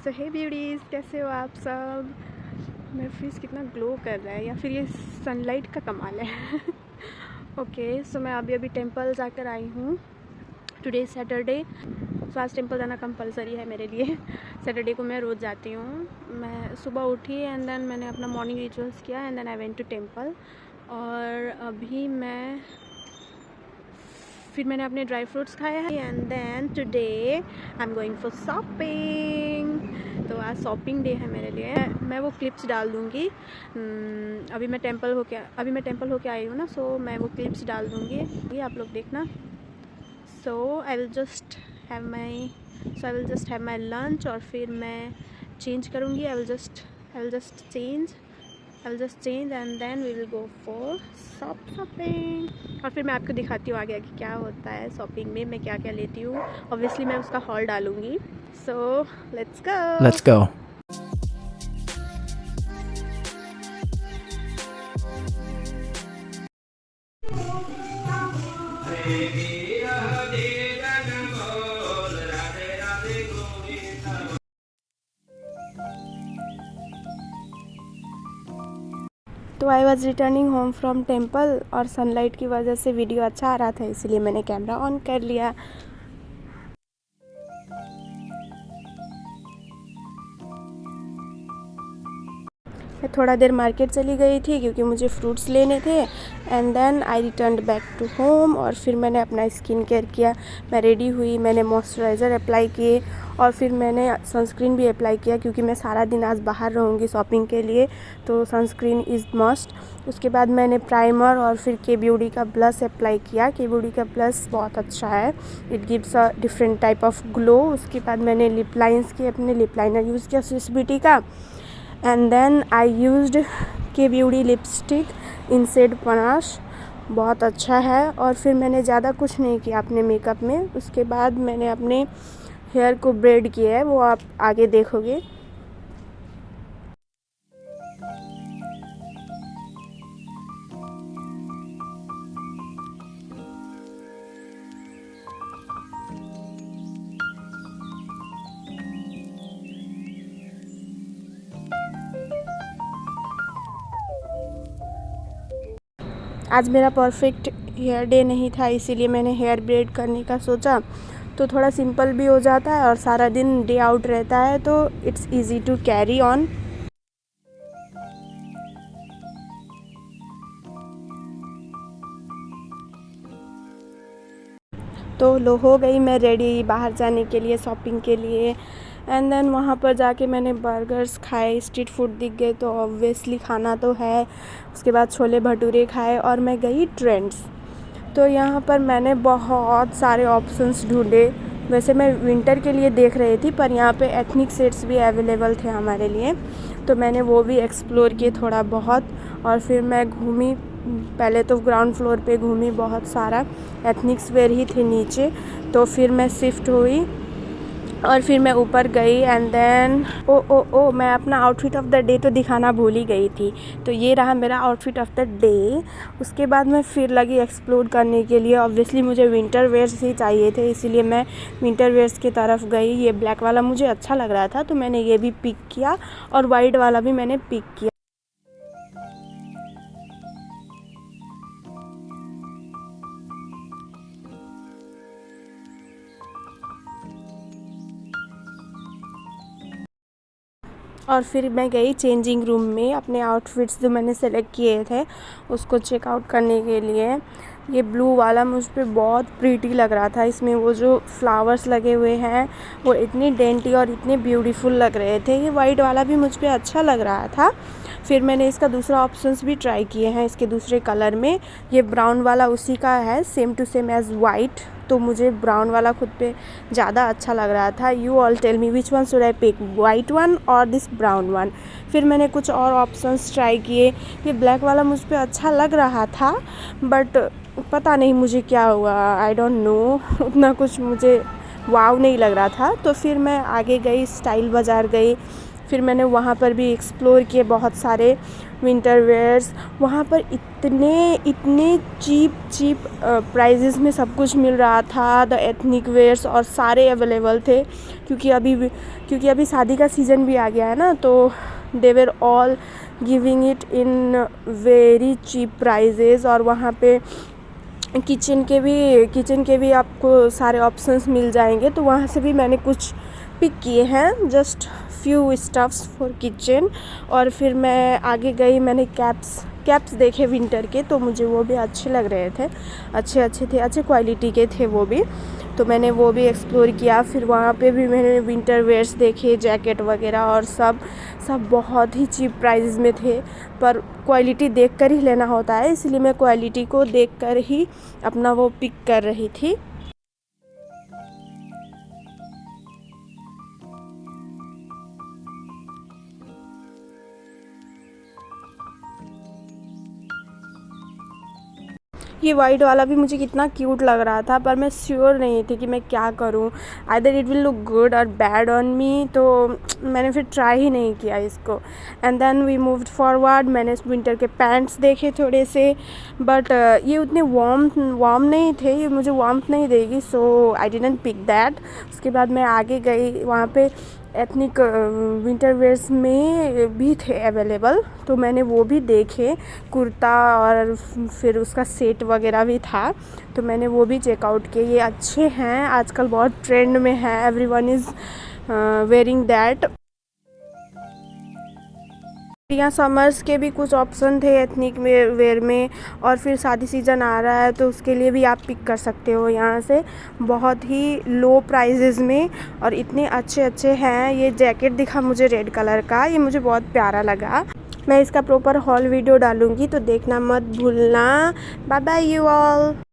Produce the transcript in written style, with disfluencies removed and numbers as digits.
सो हे beauties, कैसे हो आप सब। मेरा फेस कितना ग्लो कर रहा है, या फिर ये सनलाइट का कमाल है। ओके, सो मैं अभी टेंपल जाकर आई हूँ। टुडे सैटरडे, सो आज टेंपल जाना कंपलसरी है मेरे लिए। सैटरडे को मैं रोज़ जाती हूँ। मैं सुबह उठी एंड देन मैंने अपना मॉर्निंग रिचुअल्स किया and then I went to temple. और अभी फिर मैंने अपने ड्राई फ्रूट्स खाए हैं and then today I am going for shopping. तो आज शॉपिंग डे है मेरे लिए। मैं वो क्लिप्स डाल दूँगी। अभी मैं टेंपल होके आई हूँ ना, सो मैं वो क्लिप्स डाल दूँगी, ये आप लोग देखना। So I will just have my lunch और फिर मैं चेंज करूँगी। I will just change and then we will go for shopping. और फिर मैं आपको दिखाती हूँ आगे आगे क्या होता है शॉपिंग में, मैं क्या क्या लेती हूँ। ऑब्वियसली मैं उसका हॉल डालूँगी। So let's go. तो I was returning home from temple और सनलाइट की वजह से वीडियो अच्छा आ रहा था, इसलिए मैंने कैमरा ऑन कर लिया। मैं थोड़ा देर मार्केट चली गई थी क्योंकि मुझे फ्रूट्स लेने थे and then I returned back to home. और फिर मैंने अपना स्किन केयर किया। मैं रेडी हुई, मैंने मॉइस्चराइज़र अप्लाई किए और फिर मैंने सनस्क्रीन भी अप्लाई किया क्योंकि मैं सारा दिन आज बाहर रहूँगी शॉपिंग के लिए, तो सनस्क्रीन इज़ मस्ट। उसके बाद मैंने प्राइमर और फिर के ब्यूटी का ब्लश अप्लाई किया। के ब्यूटी का ब्लश बहुत अच्छा है, it gives a different type of glow. उसके बाद मैंने लिप लाइन्स के अपने लिप लाइनर यूज़ किया स्विस ब्यूटी का। एंड देन आई यूज्ड के ब्यूटी लिपस्टिक इन शेड पनाश, बहुत अच्छा है। और फिर मैंने ज़्यादा कुछ नहीं किया अपने मेकअप में। उसके बाद मैंने अपने हेयर को ब्रेड किया है, वो आप आगे देखोगे। आज मेरा परफेक्ट हेयर डे नहीं था, इसीलिए मैंने हेयर ब्रेड करने का सोचा, तो थोड़ा सिंपल भी हो जाता है और सारा दिन डे आउट रहता है, तो it's easy to carry on. तो लो हो गई मैं रेडी बाहर जाने के लिए, शॉपिंग के लिए। एंड देन वहाँ पर जाके मैंने बर्गर्स खाए, स्ट्रीट फूड दिख गए तो ऑब्वियसली खाना तो है। उसके बाद छोले भटूरे खाए और मैं गई ट्रेंड्स। तो यहाँ पर मैंने बहुत सारे ऑप्शंस ढूंढे। वैसे मैं विंटर के लिए देख रही थी, पर यहाँ पे एथनिक सेट्स भी अवेलेबल थे हमारे लिए, तो मैंने वो भी एक्सप्लोर किए थोड़ा बहुत। और फिर मैं घूमी, पहले तो ग्राउंड फ्लोर पे घूमी, बहुत सारा एथनिक्स वेयर ही थे नीचे। तो फिर मैं शिफ्ट हुई और फिर मैं ऊपर गई एंड देन ओ मैं अपना आउटफिट ऑफ द डे तो दिखाना भूल ही गई थी। तो ये रहा मेरा आउटफिट ऑफ द डे। उसके बाद मैं फिर लगी एक्सप्लोर करने के लिए। ऑब्वियसली मुझे विंटर वेयर्स ही चाहिए थे, इसीलिए मैं विंटर वेयर्स की तरफ गई। ये ब्लैक वाला मुझे अच्छा लग रहा था, तो मैंने ये भी पिक किया और वाइट वाला भी मैंने पिक किया। और फिर मैं गई चेंजिंग रूम में अपने आउटफिट्स जो मैंने सेलेक्ट किए थे उसको चेकआउट करने के लिए। ये ब्लू वाला मुझ पे बहुत प्रीटी लग रहा था, इसमें वो जो फ्लावर्स लगे हुए हैं वो इतनी डेंटी और इतने ब्यूटीफुल लग रहे थे। ये वाइट वाला भी मुझ पे अच्छा लग रहा था। फिर मैंने इसका दूसरा ऑप्शंस भी ट्राई किए हैं इसके दूसरे कलर में। ये ब्राउन वाला उसी का है, same to same as white, तो मुझे ब्राउन वाला खुद पे ज़्यादा अच्छा लग रहा था। You all tell me which one should I pick, white one और दिस ब्राउन वन। फिर मैंने कुछ और ऑप्शंस ट्राई किए। ये ब्लैक वाला मुझ पे अच्छा लग रहा था, बट पता नहीं मुझे क्या हुआ, आई डोंट नो, उतना कुछ मुझे वाव नहीं लग रहा था। तो फिर मैं आगे गई, स्टाइल बाज़ार गई। फिर मैंने वहाँ पर भी एक्सप्लोर किए बहुत सारे विंटर वेयर्स। वहाँ पर इतने चीप प्राइजेस में सब कुछ मिल रहा था। द एथनिक वेयर्स और सारे अवेलेबल थे क्योंकि अभी शादी का सीज़न भी आ गया है ना, तो they were all giving it in very cheap prices. और वहाँ पे किचन के भी आपको सारे ऑप्शंस मिल जाएंगे, तो वहाँ से भी मैंने कुछ पिक किए हैं, just few stuffs for kitchen. और फिर मैं आगे गई, मैंने कैप्स देखे विंटर के, तो मुझे वो भी अच्छे लग रहे थे, अच्छे थे, अच्छे क्वालिटी के थे वो भी, तो मैंने वो भी एक्सप्लोर किया। फिर वहाँ पे भी मैंने विंटर वेयर्स देखे, जैकेट वगैरह, और सब बहुत ही चीप प्राइस में थे। पर क्वालिटी देख कर ही लेना होता है, इसलिए मैं क्वालिटी को देख कर ही अपना वो पिक कर रही थी। ये वाइट वाला भी मुझे कितना क्यूट लग रहा था, पर मैं श्योर नहीं थी कि मैं क्या करूं, either it will look good और बैड ऑन मी, तो मैंने फिर ट्राई ही नहीं किया इसको। And then we moved forward. मैंने विंटर के पैंट्स देखे थोड़े से, बट ये उतने वार्म नहीं थे, ये मुझे वार्मथ नहीं देगी, सो आई डिडंट पिक दैट। उसके बाद मैं आगे गई, वहाँ पे एथनिक विंटर वेयर्स में भी थे अवेलेबल, तो मैंने वो भी देखे, कुर्ता और फिर उसका सेट वगैरह भी था, तो मैंने वो भी चेकआउट किए। ये अच्छे हैं, आजकल बहुत ट्रेंड में है, एवरीवन इज़ वेयरिंग दैट। यहाँ समर्स के भी कुछ ऑप्शन थे एथनिक वेयर में, और फिर शादी सीज़न आ रहा है तो उसके लिए भी आप पिक कर सकते हो यहाँ से, बहुत ही लो प्राइजेज़ में, और इतने अच्छे हैं। ये जैकेट दिखा मुझे रेड कलर का, ये मुझे बहुत प्यारा लगा। मैं इसका प्रॉपर हॉल वीडियो डालूँगी, तो देखना मत भूलना। Bye bye you all.